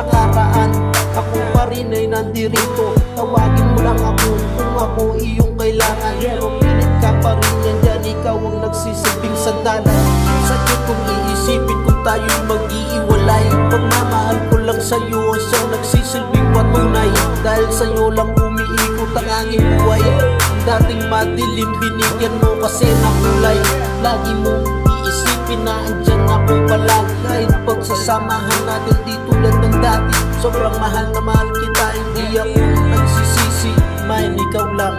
nakaraan. Ako pa rin ay nandirito, tawagin mo lang ako kung ako iyong kailangan. Pero pilit ka pa rin nandyan, ikaw ang nagsisilbing sandalan. Sakit kung iisipin kung tayo'y mag-iiwalay. Pagmamahal ko lang sa'yo ang siyang nagsisilbing patunay. Dahil sa'yo lang umiikot ang aking buhay. Ang dating madilim binigyan mo kasi ng kulay. Lagi mong iisipin na andyan ako palagi. Kahit pagsasamahan natin di tulad ng dati. Sobrang mahal na mahal kita, hindi ako nagsisisi. Main ikaw lang,